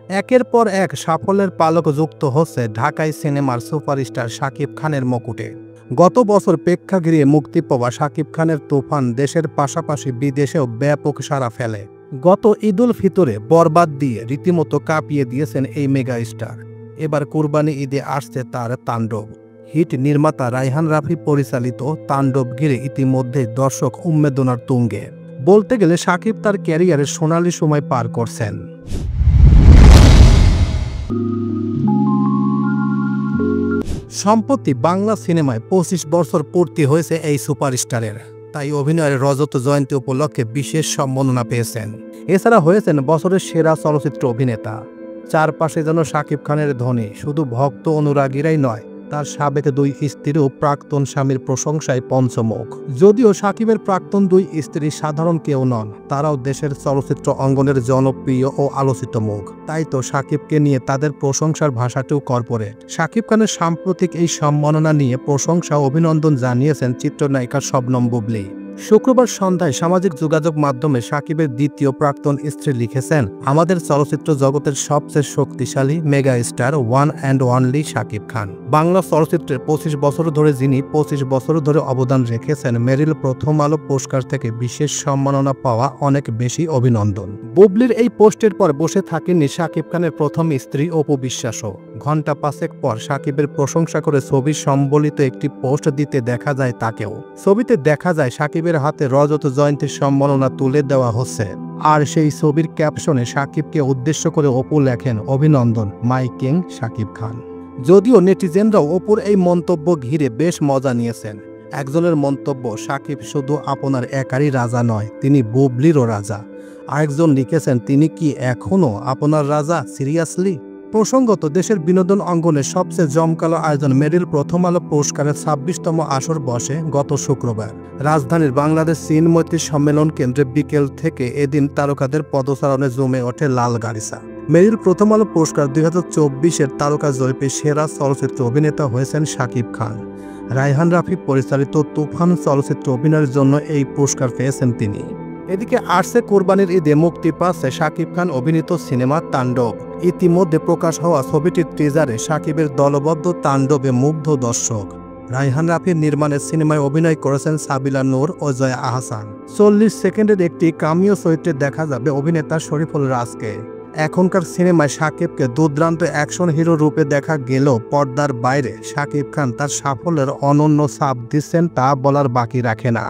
একের পর এক সাফল্যের পালক যুক্ত হচ্ছে ঢাকাই সিনেমার সুপারস্টার শাকিব খানের মুকুটে। গত বছর প্রেক্ষাগৃহে মুক্তি পাওয়া শাকিব খানের তুফান দেশের পাশাপাশি বিদেশেও ব্যাপক সাড়া ফেলে। গত ঈদুল ফিতরে বরবাদ দিয়ে রীতিমতো কাঁপিয়ে দিয়েছেন এই মেগা স্টার। এবার কুরবানি ঈদে আসছে তার তাণ্ডব। হিট নির্মাতা রায়হান রাফি পরিচালিত তাণ্ডব ঘিরে ইতিমধ্যে দর্শক উন্মাদনার তুঙ্গে। বলতে গেলে শাকিব তার ক্যারিয়ারের সোনালি সময় পার করছেন। সম্প্রতি বাংলা সিনেমায় 25 বছর পূর্তি হয়েছে এই সুপারস্টারের, তাই অভিনয়ের রজত জয়ন্তী উপলক্ষে বিশেষ সম্মাননা পেয়েছেন। এছাড়া হয়েছেন বছরের সেরা চলচ্চিত্র অভিনেতা। চারপাশে যেন শাকিব খানের ধ্বনি, শুধু ভক্ত অনুরাগীরাই নয়, তার সাবেক দুই স্ত্রীও প্রাক্তন স্বামীর প্রশংসায় পঞ্চমুখ। যদিও শাকিবের প্রাক্তন দুই স্ত্রী সাধারণ কেউ নন, তারাও দেশের চলচ্চিত্র অঙ্গনের জনপ্রিয় ও আলোচিত মুখ। তাই তো শাকিবকে নিয়ে তাদের প্রশংসার ভাষাটিও কর্পোরেট। শাকিব খানের সাম্প্রতিক এই সম্মাননা নিয়ে প্রশংসা ও অভিনন্দন জানিয়েছেন চিত্রনায়িকা শবনম বুবলী। শুক্রবার সন্ধ্যায় সামাজিক যোগাযোগ মাধ্যমে শাকিবের দ্বিতীয় প্রাক্তন স্ত্রী লিখেছেন, আমাদের চলচ্চিত্র জগতের সবচেয়ে শক্তিশালী mega star one and only Shakib Khan. Bangla চলচ্চিত্রে 25 বছর ধরে যিনি 25 বছর ধরে অবদান রেখেছেন, মেরিল প্রথম আলো পুরস্কার থেকে বিশেষ সম্মাননা পাওয়া অনেক বেশি অভিনন্দন। বুবলির এই পোস্টের পর বসে থাকেননি শাকিব খানের প্রথম স্ত্রী অপু বিশ্বাসও। ঘণ্টা পাঁচেক পর শাকিবের প্রশংসা করে ছবি সম্বলিত একটি পোস্ট দিতে দেখা যায় তাকেও। ছবিতে দেখা যায় শাকিবের হাতে রজত জয়ন্তীর সম্মাননা তুলে দেওয়া হচ্ছে। আর সেই ছবির ক্যাপশনে শাকিবকে উদ্দেশ্য করে অপু লেখেন, অভিনন্দন মাই কিং শাকিব খান। যদিও নেটিজেনরাও অপুর এই মন্তব্য ঘিরে বেশ মজা নিয়েছেন। একজনের মন্তব্য, শাকিব শুধু আপনার একারই রাজা নয়, তিনি বুবলিরও রাজা। আরেকজন লিখেছেন, তিনি কি এখনও আপনার রাজা, সিরিয়াসলি? প্রসঙ্গত, দেশের বিনোদন অঙ্গনে সবচেয়ে জমকালো আয়োজন মেরিল প্রথম আলো পুরস্কারের 26তম আসর বসে গত শুক্রবার রাজধানীর বাংলাদেশ চিনমৈত্রী সম্মেলন কেন্দ্রে। বিকেল থেকে এদিন তারকাদের পদচারণে জমে ওঠে লাল গালিচা। মেরিল প্রথম আলো পুরস্কার 2024-এর তারকা জরিপে সেরা চলচ্চিত্র অভিনেতা হয়েছেন শাকিব খান। রায়হান রাফি পরিচালিত তুফান চলচ্চিত্র অভিনয়ের জন্য এই পুরস্কার পেয়েছেন তিনি। এদিকে আসছে কোরবানির ঈদে মুক্তি পাচ্ছে শাকিব খান অভিনীত সিনেমা তাণ্ডব। ইতিমধ্যে প্রকাশ হওয়া ছবিটির টিজারে শাকিবের দলবদ্ধ তাণ্ডবে মুগ্ধ দর্শক। রায়হান রাফির নির্মাণের সিনেমায় অভিনয় করেছেন সাবিলা নূর ও জয়া আহসান। 40 সেকেন্ডের একটি কামিও চরিত্রে দেখা যাবে অভিনেতা শরীফুল রাজকে। এখনকার সিনেমায় শাকিবকে দুর্দান্ত অ্যাকশন হিরো রূপে দেখা গেলেও পর্দার বাইরে শাকিব খান তার সাফল্যের অনন্য ছাপ দিচ্ছেন, তা বলার বাকি রাখে না।